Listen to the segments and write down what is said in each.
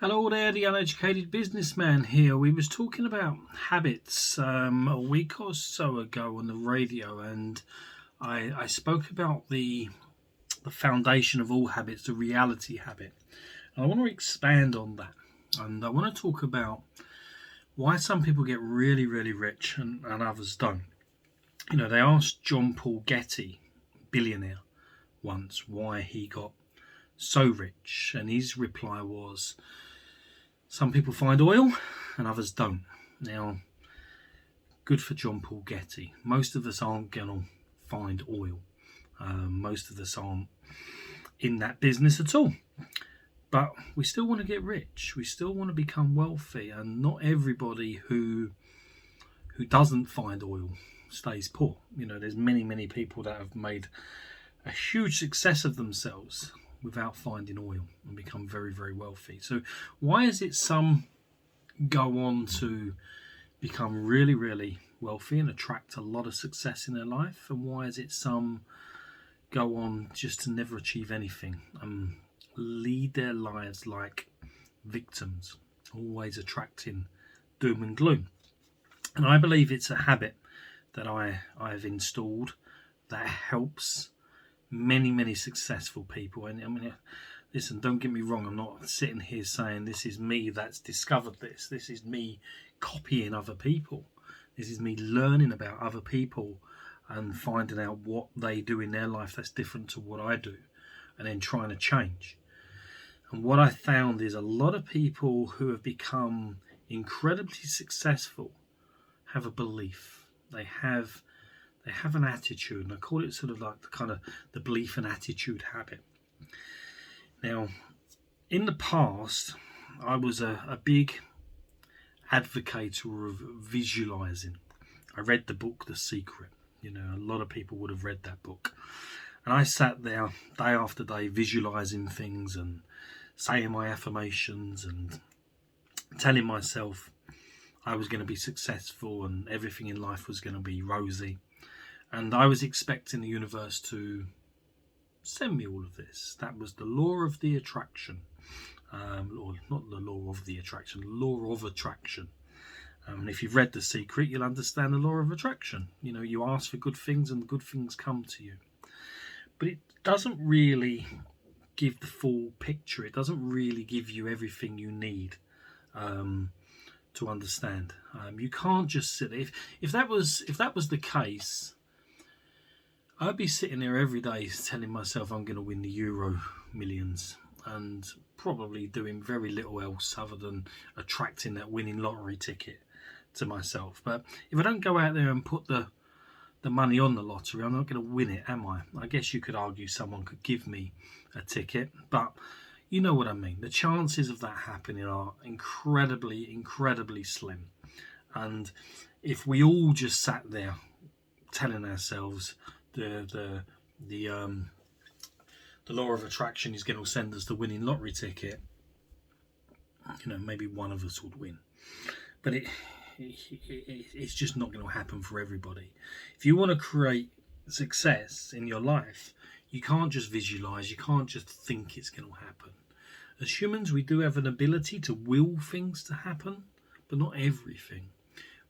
Hello there, the uneducated businessman here. We was talking about habits a week or so ago on the radio, and I spoke about the foundation of all habits, the reality habit. And I want to expand on that, and I want to talk about why some people get really, really rich and others don't. They asked John Paul Getty, billionaire, once why he got so rich, and his reply was, some people find oil and others don't. Now, good for John Paul Getty. Most of us aren't going to find oil. Most of us aren't in that business at all. But we still want to get rich. We still want to become wealthy. And not everybody who doesn't find oil stays poor. There's many, many people that have made a huge success of themselves without finding oil and become very, very wealthy. So why is it some go on to become really, really wealthy and attract a lot of success in their life, and why is it some go on just to never achieve anything and lead their lives like victims, always attracting doom and gloom? And I believe it's a habit that I've installed that helps many, many successful people. And I mean, listen, don't get me wrong, I'm not sitting here saying this is me that's discovered this. This is me copying other people. This is me learning about other people and finding out what they do in their life that's different to what I do, and then trying to change. And what I found is a lot of people who have become incredibly successful have a belief. They have an attitude, and I call it sort of like the belief and attitude habit. Now, in the past, I was a big advocate of visualizing. I read the book The Secret. A lot of people would have read that book. And I sat there day after day visualizing things and saying my affirmations and telling myself I was going to be successful and everything in life was going to be rosy. And I was expecting the universe to send me all of this. That was the law of the attraction. Or not the law of the attraction, the law of attraction. And if you've read The Secret, you'll understand the law of attraction. You ask for good things and good things come to you. But it doesn't really give the full picture. It doesn't really give you everything you need to understand. You can't just sit there. If that was the case, I'd be sitting there every day telling myself I'm going to win the Euro Millions and probably doing very little else other than attracting that winning lottery ticket to myself. But if I don't go out there and put the money on the lottery, I'm not going to win it, am I? I guess you could argue someone could give me a ticket, but you know what I mean. The chances of that happening are incredibly, incredibly slim. And if we all just sat there telling ourselves the law of attraction is going to send us the winning lottery ticket, maybe one of us would win. But it's just not going to happen for everybody. If you want to create success in your life, you can't just visualize, you can't just think it's going to happen. As humans, we do have an ability to will things to happen, but not everything.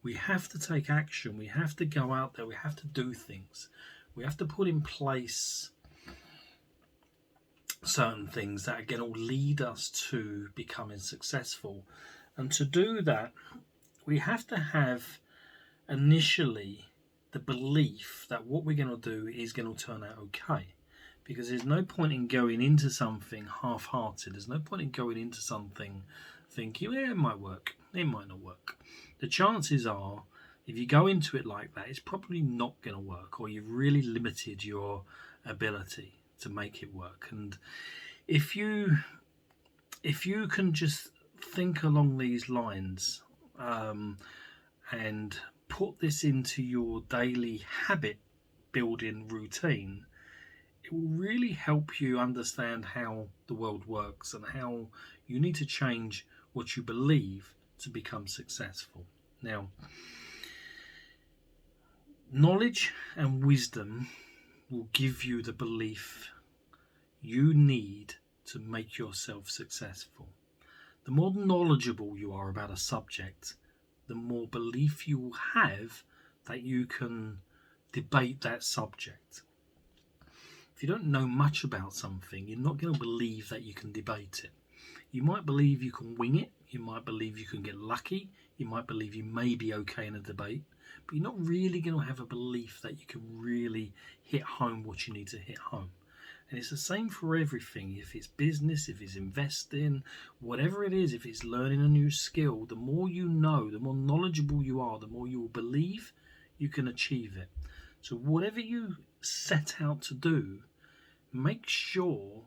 We have to take action. We have to go out there. We have to do things. We have to put in place certain things that are going to lead us to becoming successful. And to do that, we have to have initially the belief that what we're going to do is going to turn out okay. Because there's no point in going into something half-hearted. There's no point in going into something thinking, it might work, it might not work. The chances are, if you go into it like that, it's probably not going to work, or you've really limited your ability to make it work. And if you can just think along these lines and put this into your daily habit building routine, it will really help you understand how the world works and how you need to change what you believe to become successful. Now, knowledge and wisdom will give you the belief you need to make yourself successful. The more knowledgeable you are about a subject, the more belief you will have that you can debate that subject. If you don't know much about something, you're not going to believe that you can debate it. You might believe you can wing it, you might believe you can get lucky, you might believe you may be okay in a debate, but you're not really going to have a belief that you can really hit home what you need to hit home. And it's the same for everything. If it's business, if it's investing, whatever it is, if it's learning a new skill, the more you know, the more knowledgeable you are, the more you will believe you can achieve it. So whatever you set out to do, make sure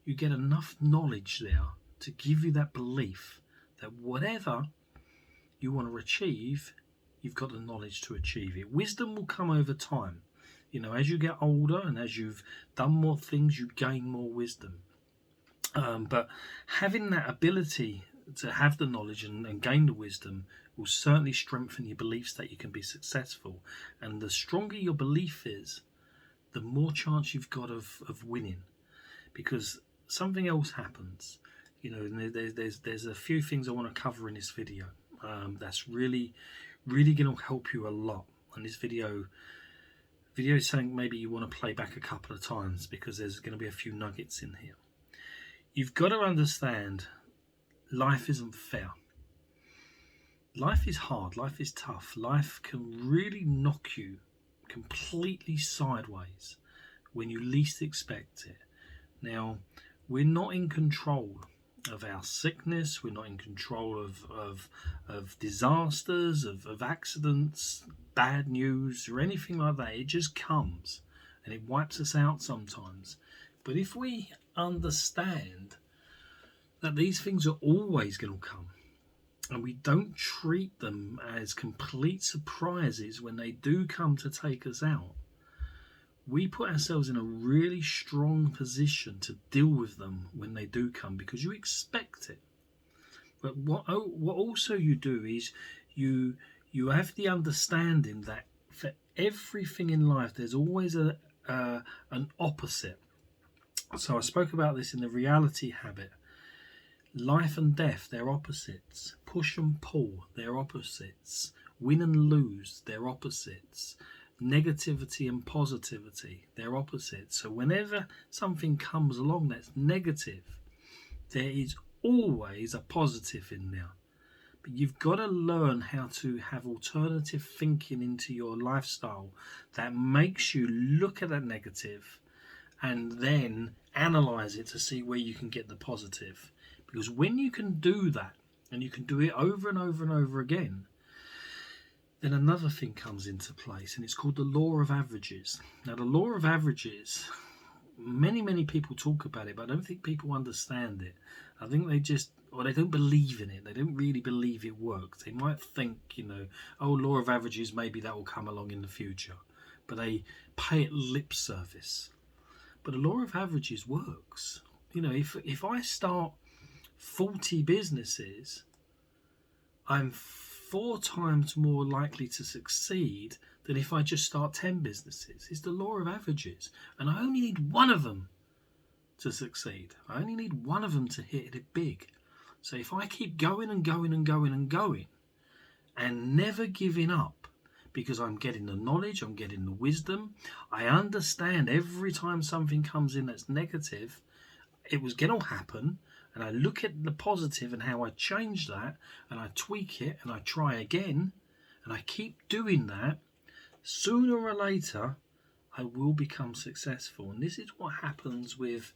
you get enough knowledge there to give you that belief that whatever you want to achieve, you've got the knowledge to achieve it. Wisdom will come over time. As you get older and as you've done more things, you gain more wisdom. But having that ability to have the knowledge and gain the wisdom will certainly strengthen your beliefs that you can be successful. And the stronger your belief is, the more chance you've got of winning. Because something else happens. There's a few things I want to cover in this video that's really going to help you a lot. And this video is something maybe you want to play back a couple of times because there's going to be a few nuggets in here. You've got to understand life isn't fair. Life is hard. Life is tough. Life can really knock you completely sideways when you least expect it. Now, we're not in control of our sickness. We're not in control of disasters, of accidents, bad news, or anything like that. It just comes and it wipes us out sometimes. But if we understand that these things are always going to come, and we don't treat them as complete surprises when they do come to take us out, we put ourselves in a really strong position to deal with them when they do come because you expect it. But what also you do is you have the understanding that for everything in life there's always an opposite. So I spoke about this in the reality habit. Life and death, they're opposites. Push and pull, they're opposites. Win and lose, they're opposites. Negativity and positivity, they're opposites. So whenever something comes along that's negative, there is always a positive in there. But you've got to learn how to have alternative thinking into your lifestyle that makes you look at that negative and then analyze it to see where you can get the positive. Because when you can do that, and you can do it over and over and over again, then another thing comes into place, and it's called the law of averages. Now, the law of averages, many people talk about it, but I don't think people understand it. I think they don't believe in it. They don't really believe it works. They might think, law of averages, maybe that will come along in the future. But they pay it lip service. But the law of averages works. If I start 40 businesses, I'm 4 times more likely to succeed than if I just start 10 businesses. It's the law of averages. And I only need one of them to succeed. I only need one of them to hit it big. So if I keep going and going and going and going and never giving up, because I'm getting the knowledge, I'm getting the wisdom, I understand every time something comes in that's negative, it was going to happen, and I look at the positive and how I change that, and I tweak it, and I try again, and I keep doing that, sooner or later, I will become successful. And this is what happens with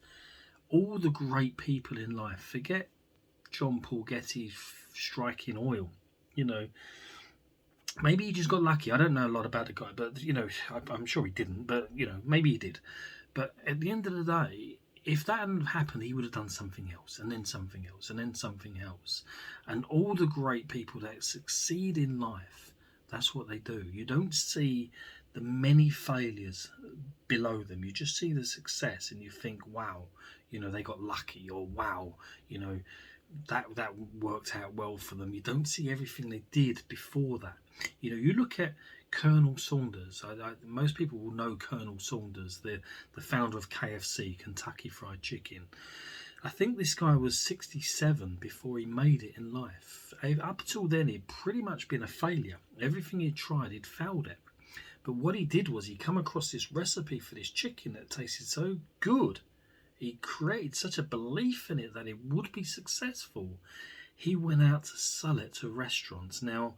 all the great people in life. Forget John Paul Getty striking oil. Maybe he just got lucky. I don't know a lot about the guy, but I'm sure he didn't. But maybe he did. But at the end of the day, if that hadn't happened, he would have done something else, and then something else, and then something else. And all the great people that succeed in life, that's what they do. You don't see the many failures below them. You just see the success, and you think, wow, they got lucky, or wow, that worked out well for them. You don't see everything they did before that. You look at Colonel Saunders. Most people will know Colonel Saunders, the founder of KFC, Kentucky Fried Chicken. I think this guy was 67 before he made it in life. Up until then, he'd pretty much been a failure. Everything he'd tried, he'd failed at. But what he did was he come across this recipe for this chicken that tasted so good. He created such a belief in it that it would be successful. He went out to sell it to restaurants. Now,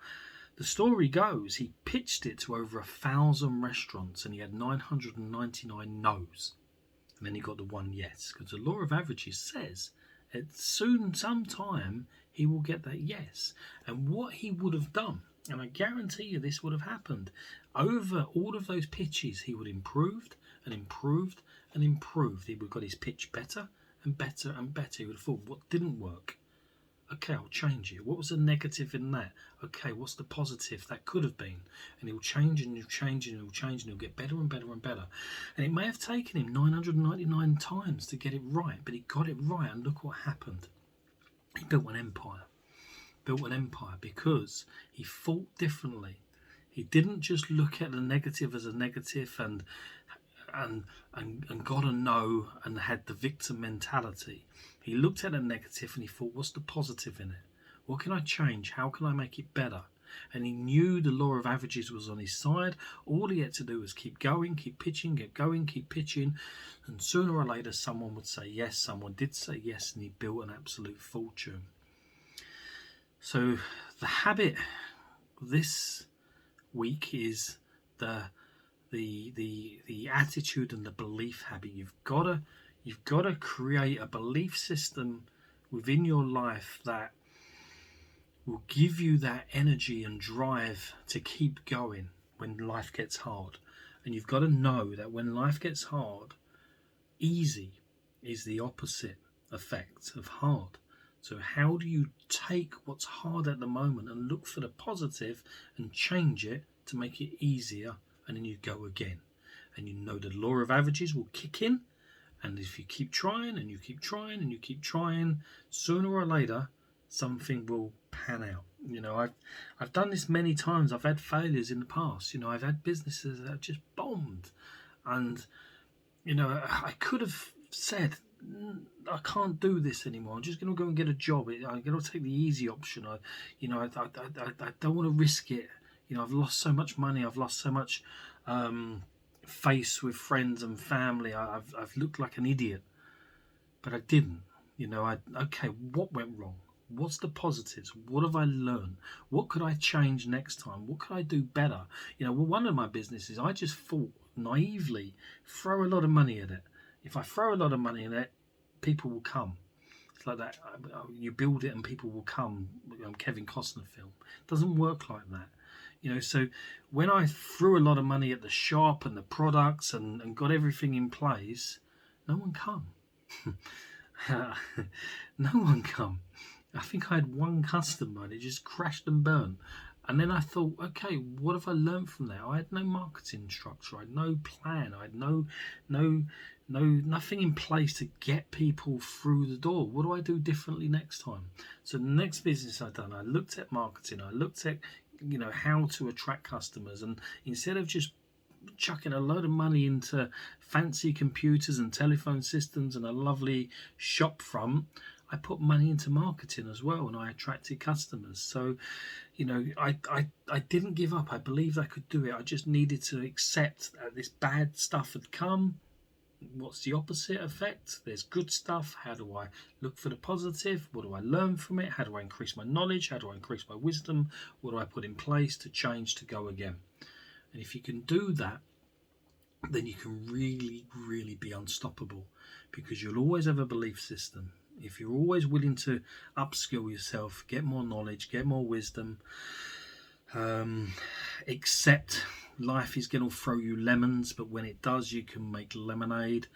the story goes he pitched it to over 1,000 restaurants and he had 999 no's. And then he got the one yes. Because the law of averages says that soon, sometime, he will get that yes. And what he would have done, and I guarantee you this would have happened, over all of those pitches, he would have improved and improved and improved. He would have got his pitch better and better and better. He would have thought, what didn't work? Okay, I'll change it. What was the negative in that? Okay, what's the positive that could have been? And he'll change and he'll change and he'll change and he'll get better and better and better. And it may have taken him 999 times to get it right, but he got it right, and look what happened. He built an empire. Built an empire because he thought differently. He didn't just look at the negative as a negative and got a no and had the victim mentality. He looked at the negative and he thought, what's the positive in it? What can I change? How can I make it better? And he knew the law of averages was on his side. All he had to do was keep going, keep pitching, keep going, keep pitching. And sooner or later, someone would say yes. Someone did say yes, and he built an absolute fortune. So the habit this week is the attitude and the belief habit. You've got to create a belief system within your life that will give you that energy and drive to keep going when life gets hard. And you've got to know that when life gets hard, easy is the opposite effect of hard. So how do you take what's hard at the moment and look for the positive and change it to make it easier, and then you go again. And you know the law of averages will kick in, and if you keep trying and you keep trying and you keep trying, sooner or later something will pan out. You know, I've done this many times. I've had failures in the past. You know, I've had businesses that have just bombed, and you know, I could have said, I can't do this anymore. I'm just going to go and get a job. I'm going to take the easy option. I don't want to risk it. You know, I've lost so much money. I've lost so much face with friends and family. I've looked like an idiot, but I didn't. You know, okay, what went wrong? What's the positives? What have I learned? What could I change next time? What could I do better? You know, well, one of my businesses, I just thought naively, throw a lot of money at it. If I throw a lot of money in it, people will come. It's like that. You build it and people will come. Kevin Costner film. It doesn't work like that. You know, so when I threw a lot of money at the shop and the products and got everything in place, no one come. No one come. I think I had one customer and it just crashed and burned. And then I thought, okay, what have I learned from that? I had no marketing structure. I had no plan. I had nothing in place to get people through the door. What do I do differently next time? So the next business I've done, I looked at marketing. I looked at, you know, how to attract customers. And instead of just chucking a load of money into fancy computers and telephone systems and a lovely shop front, I put money into marketing as well, and I attracted customers. So, you know, I didn't give up. I believed I could do it. I just needed to accept that this bad stuff had come. What's the opposite effect? There's good stuff. How do I look for the positive? What do I learn from it? How do I increase my knowledge? How do I increase my wisdom? What do I put in place to change, to go again? And if you can do that, then you can really, really be unstoppable, because you'll always have a belief system. If you're always willing to upskill yourself, get more knowledge, get more wisdom, accept life is going to throw you lemons, but when it does, you can make lemonade.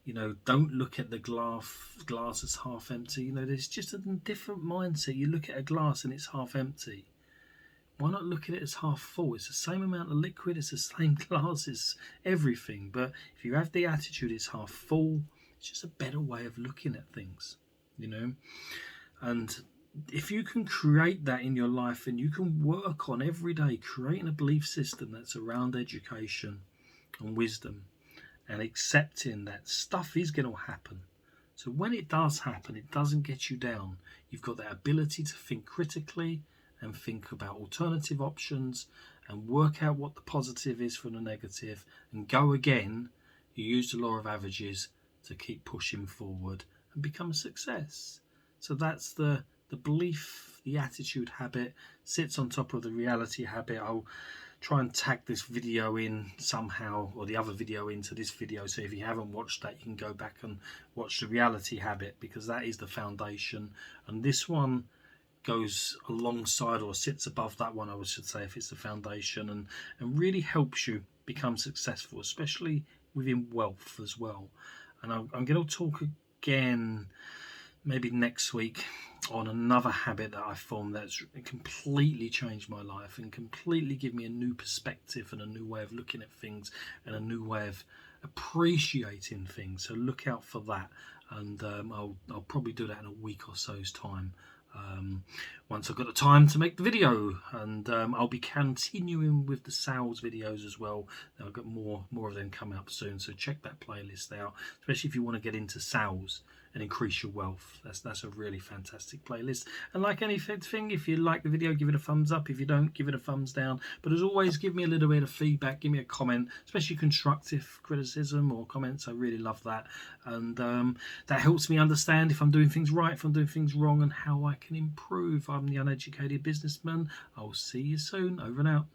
You know, don't look at the glass as half empty. You know, there's just a different mindset. You look at a glass and it's half empty. Why not look at it as half full? It's the same amount of liquid, it's the same glass, it's everything. But if you have the attitude it's half full, it's just a better way of looking at things, you know. And if you can create that in your life, and you can work on every day creating a belief system that's around education and wisdom and accepting that stuff is going to happen. So when it does happen, it doesn't get you down. You've got that ability to think critically and think about alternative options and work out what the positive is from the negative and go again. You use the law of averages to keep pushing forward and become a success. So that's the belief, the attitude habit sits on top of the reality habit. I'll try and tag this video in somehow, or the other video into this video, so if you haven't watched that, you can go back and watch the reality habit, because that is the foundation, and this one goes alongside or sits above that one, I should say, if it's the foundation, and really helps you become successful, especially within wealth as well. And I'm going to talk again maybe next week on another habit that I formed that's completely changed my life and completely give me a new perspective and a new way of looking at things and a new way of appreciating things. So look out for that, and I'll probably do that in a week or so's time. Once I've got the time to make the video, and I'll be continuing with the sales videos as well. I've got more of them coming up soon, so check that playlist out, especially if you want to get into sales and increase your wealth. That's a really fantastic playlist. And like anything, if you like the video, give it a thumbs up. If you don't, give it a thumbs down. But as always, give me a little bit of feedback, give me a comment, especially constructive criticism or comments. I really love that, and that helps me understand if I'm doing things right, if I'm doing things wrong, and how I can improve. I'm the Uneducated Businessman. I'll see you soon. Over and out.